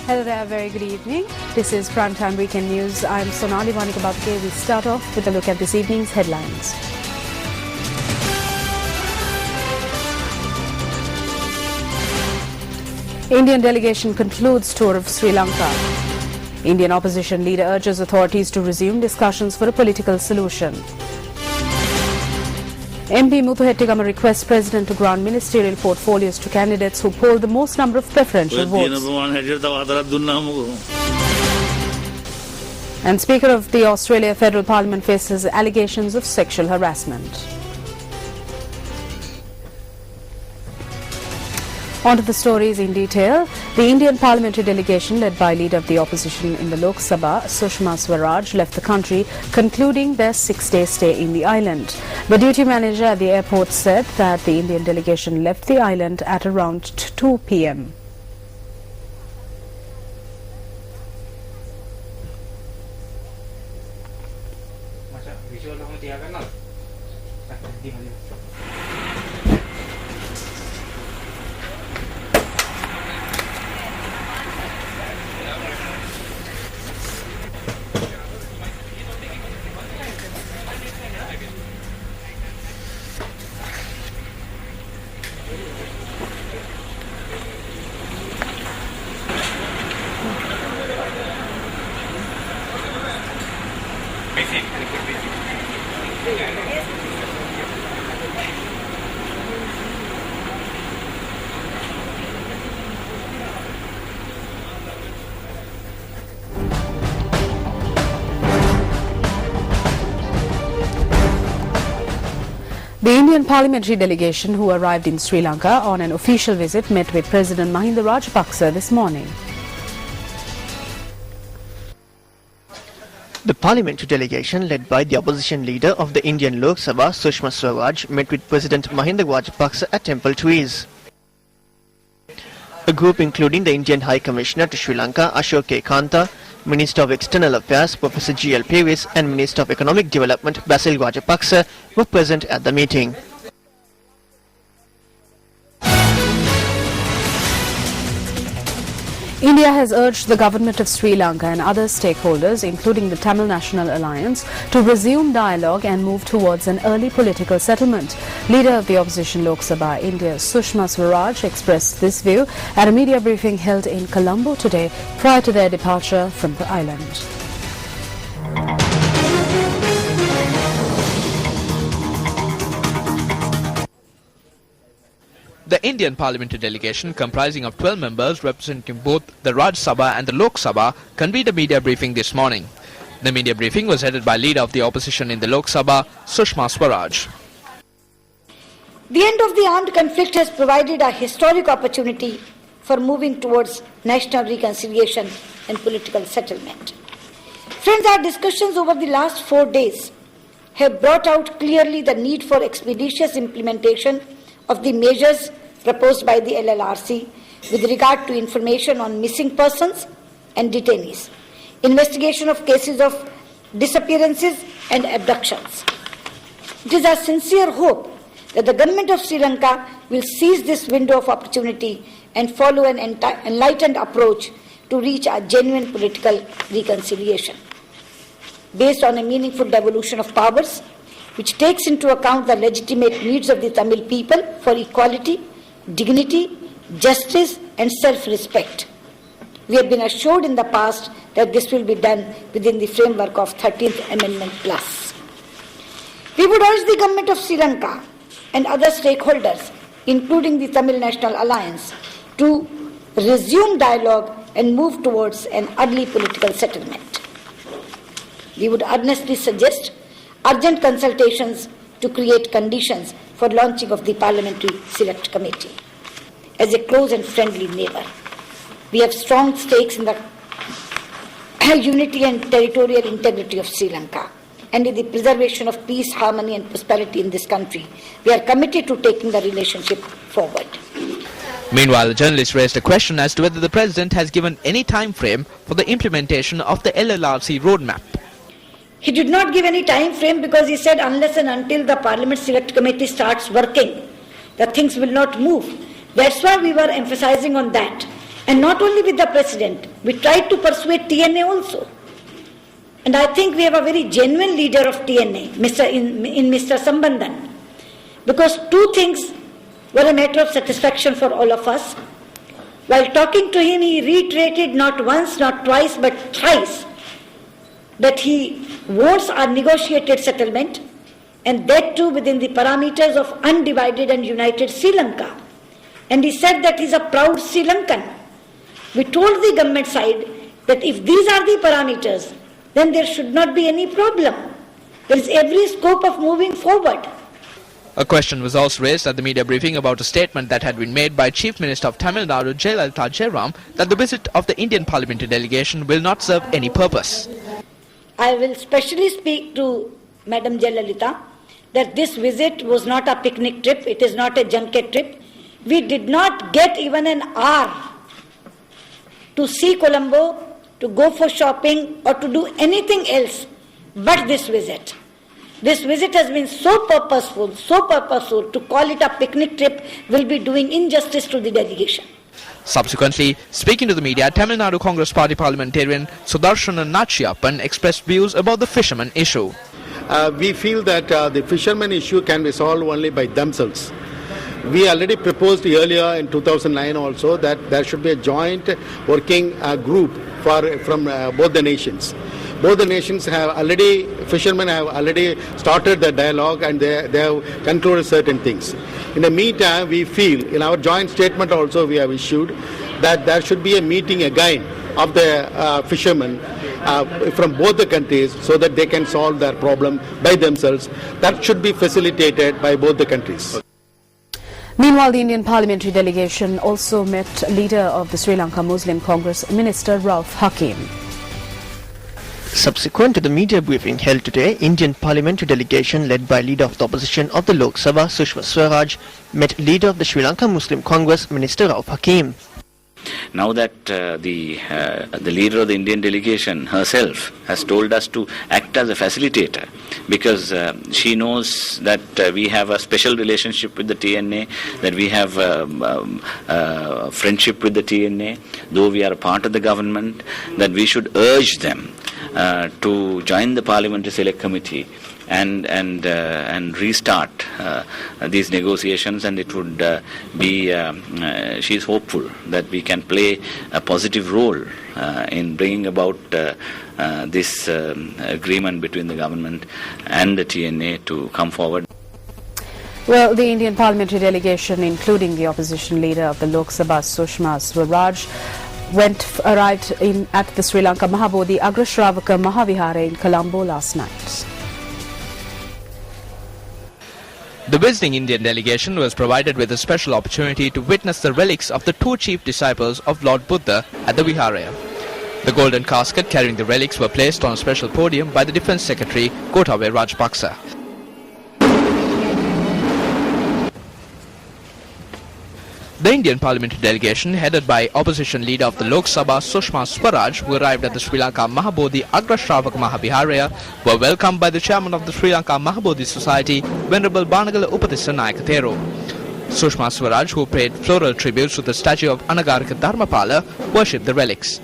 Hello there, very good evening. This is Primetime Weekend News. I'm Sonali Vanikababke. We start off with a look at this evening's headlines. Indian delegation concludes tour of Sri Lanka. Indian opposition leader urges authorities to resume discussions for a political solution. MP Muthu Hettigama requests President to grant ministerial portfolios to candidates who poll the most number of preferential votes. And Speaker of the Australia Federal Parliament faces allegations of sexual harassment. On to the stories in detail. The Indian parliamentary delegation led by leader of the opposition in the Lok Sabha, Sushma Swaraj, left the country, concluding their 6-day stay in the island. The duty manager at the airport said that the Indian delegation left the island at around 2 p.m. The Indian parliamentary delegation who arrived in Sri Lanka on an official visit met with President Mahinda Rajapaksa this morning. The parliamentary delegation led by the opposition leader of the Indian Lok Sabha, Sushma Swaraj, met with President Mahinda Rajapaksa at Temple Trees. A group including the Indian High Commissioner to Sri Lanka, Ashok K. Kanta, Minister of External Affairs, Professor G.L. Pavis, and Minister of Economic Development, Basil Rajapaksa, were present at the meeting. India has urged the government of Sri Lanka and other stakeholders, including the Tamil National Alliance, to resume dialogue and move towards an early political settlement. Leader of the opposition Lok Sabha, India, Sushma Swaraj, expressed this view at a media briefing held in Colombo today prior to their departure from the island. The Indian parliamentary delegation, comprising of 12 members representing both the Rajya Sabha and the Lok Sabha, convened a media briefing this morning. The media briefing was headed by leader of the opposition in the Lok Sabha, Sushma Swaraj. The end of the armed conflict has provided a historic opportunity for moving towards national reconciliation and political settlement. Friends, our discussions over the last 4 days have brought out clearly the need for expeditious implementation of the measures proposed by the LLRC with regard to information on missing persons and detainees, investigation of cases of disappearances and abductions. It is our sincere hope that the government of Sri Lanka will seize this window of opportunity and follow an enlightened approach to reach a genuine political reconciliation. Based on a meaningful devolution of powers, which takes into account the legitimate needs of the Tamil people for equality, dignity, justice and self-respect. We have been assured in the past that this will be done within the framework of 13th Amendment Plus. We would urge the government of Sri Lanka and other stakeholders, including the Tamil National Alliance, to resume dialogue and move towards an early political settlement. We would earnestly suggest urgent consultations to create conditions for launching of the Parliamentary Select Committee. As a close and friendly neighbour, we have strong stakes in the unity and territorial integrity of Sri Lanka and in the preservation of peace, harmony and prosperity in this country. We are committed to taking the relationship forward. Meanwhile, the journalist raised a question as to whether the President has given any time frame for the implementation of the LLRC roadmap. He did not give any time frame because he said unless and until the Parliament Select Committee starts working, the things will not move. That's why we were emphasizing on that. And not only with the President, we tried to persuade TNA also. And I think we have a very genuine leader of TNA, in Mr. Sambandhan. Because two things were a matter of satisfaction for all of us. While talking to him, he reiterated not once, not twice, but thrice that he wants a negotiated settlement, and that too within the parameters of undivided and united Sri Lanka. And he said that he is a proud Sri Lankan. We told the government side that if these are the parameters, then there should not be any problem. There is every scope of moving forward. A question was also raised at the media briefing about a statement that had been made by Chief Minister of Tamil Nadu, Jayalalitha Jairam, that the visit of the Indian parliamentary delegation will not serve any purpose. I will specially speak to Madam Jayalalitha that this visit was not a picnic trip, it is not a junket trip. We did not get even an hour to see Colombo, to go for shopping or to do anything else but this visit. This visit has been so purposeful to call it a picnic trip will be doing injustice to the delegation. Subsequently, speaking to the media, Tamil Nadu Congress Party parliamentarian Sudarshana Nachiyappan expressed views about the fishermen issue. We feel that the fishermen issue can be solved only by themselves. We already proposed earlier in 2009 also that there should be a joint working group from both the nations. Both the nations fishermen have already started the dialogue and they have concluded certain things. In the meantime, we feel, in our joint statement also we have issued, that there should be a meeting again of the fishermen from both the countries so that they can solve their problem by themselves. That should be facilitated by both the countries. Meanwhile, the Indian parliamentary delegation also met leader of the Sri Lanka Muslim Congress, Minister Rauf Hakim. Subsequent to the media briefing held today, Indian parliamentary delegation led by leader of the opposition of the Lok Sabha, Sushma Swaraj, met leader of the Sri Lanka Muslim Congress, Minister Rauf Hakim. Now that the leader of the Indian delegation herself has told us to act as a facilitator, because she knows that we have a special relationship with the TNA, that we have friendship with the TNA, though we are a part of the government, that we should urge them to join the Parliamentary Select Committee and restart these negotiations, and it would be she is hopeful that we can play a positive role in bringing about this agreement between the government and the TNA to come forward. Well, the Indian parliamentary delegation, including the opposition leader of the Lok Sabha, Sushma Swaraj, arrived at the Sri Lanka Mahabodhi Agrashravaka Mahavihara in Colombo last night. The visiting Indian delegation was provided with a special opportunity to witness the relics of the two chief disciples of Lord Buddha at the Viharaya. The golden casket carrying the relics were placed on a special podium by the Defence Secretary Gotabaya Rajapaksa. The Indian parliamentary delegation, headed by opposition leader of the Lok Sabha, Sushma Swaraj, who arrived at the Sri Lanka Mahabodhi Agrashravaka Mahaviharaya, were welcomed by the chairman of the Sri Lanka Mahabodhi Society, Venerable Banagala Upatissa Nayakathero. Sushma Swaraj, who paid floral tributes to the statue of Anagarika Dharmapala, worshipped the relics.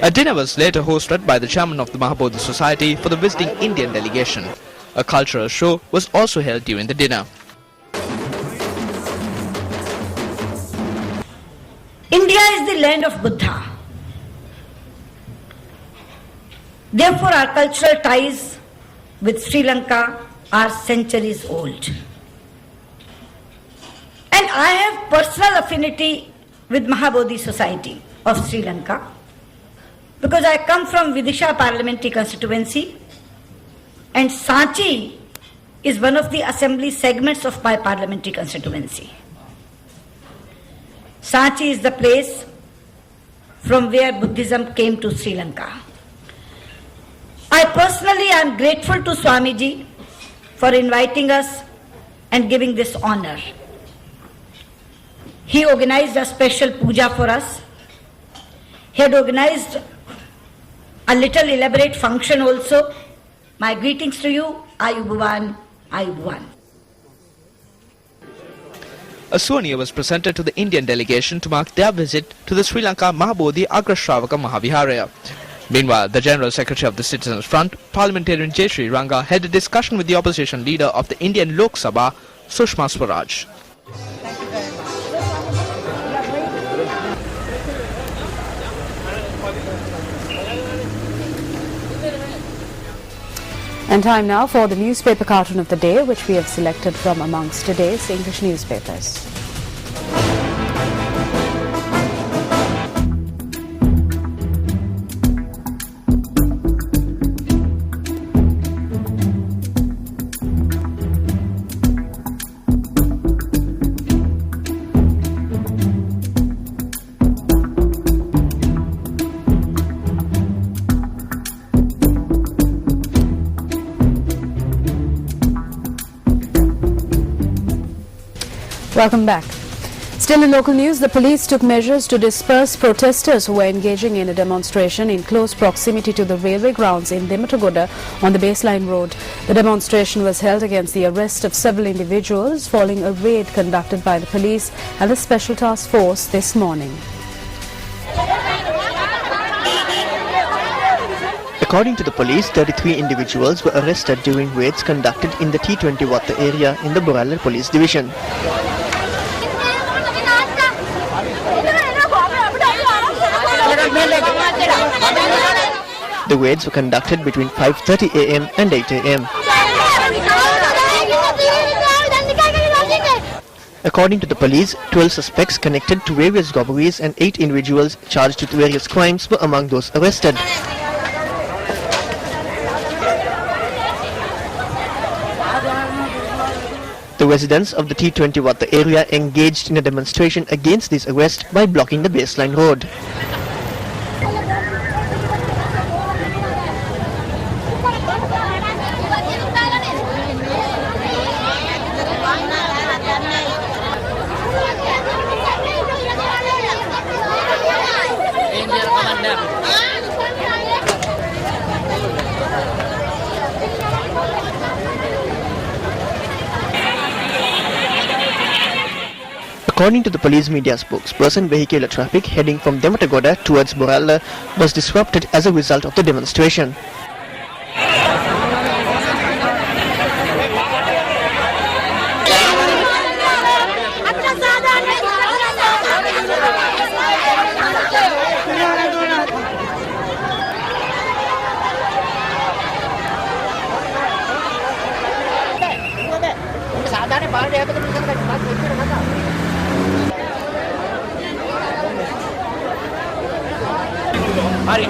A dinner was later hosted by the chairman of the Mahabodhi Society for the visiting Indian delegation. A cultural show was also held during the dinner. India is the land of Buddha. Therefore, our cultural ties with Sri Lanka are centuries old. And I have personal affinity with Mahabodhi Society of Sri Lanka, because I come from Vidisha parliamentary constituency, and Sanchi is one of the assembly segments of my parliamentary constituency. Sanchi is the place from where Buddhism came to Sri Lanka. I personally am grateful to Swamiji for inviting us and giving this honor. He organized a special puja for us. He had organized a little elaborate function also My greetings to you. Ayubowan, Ayubowan. A souvenir was presented to the Indian delegation to mark their visit to the Sri Lanka Mahabodhi Agrashravaka Mahaviharaya. Meanwhile, the General Secretary of the Citizens Front, Parliamentarian Jayashree Ranga, had a discussion with the opposition leader of the Indian Lok Sabha, Sushma Swaraj. And time now for the newspaper cartoon of the day, which we have selected from amongst today's English newspapers. Welcome back. Still in local news, the police took measures to disperse protesters who were engaging in a demonstration in close proximity to the railway grounds in Dimatagoda on the Baseline Road. The demonstration was held against the arrest of several individuals following a raid conducted by the police and the Special Task Force this morning. According to the police, 33 individuals were arrested during raids conducted in the T20 Watta area in the Boralla Police Division. The raids were conducted between 5:30 a.m. and 8 a.m. According to the police, 12 suspects connected to various robberies and 8 individuals charged with various crimes were among those arrested. The residents of the T20 Watta area engaged in a demonstration against this arrest by blocking the Baseline Road. According to the police media spokesperson, vehicular traffic heading from Dimatagoda towards Boralla was disrupted as a result of the demonstration. හරි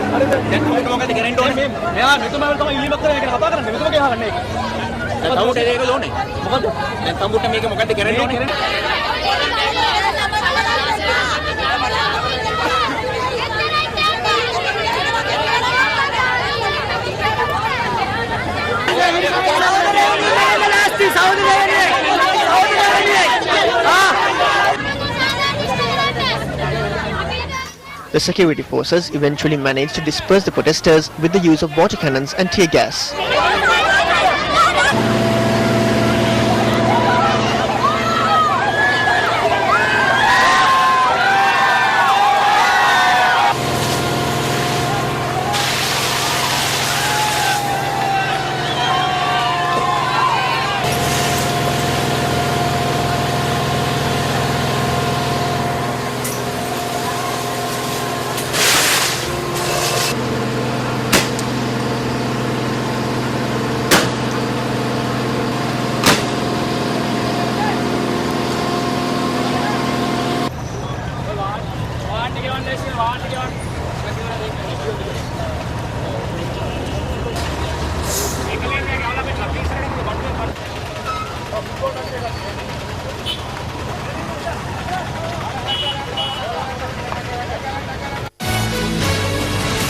දැන් තමයි මොකද කරන්න ඕනේ මෙයා මෙතුමා වල තමයි ඉල්ලීමක් කරගෙන කතා කරන්නේ මෙතුමා ගහගන්න ඒක දැන් තමුට ඒක ඕනේ මොකද දැන් තමුට මේක මොකද කරන්න ඕනේ The security forces eventually managed to disperse the protesters with the use of water cannons and tear gas.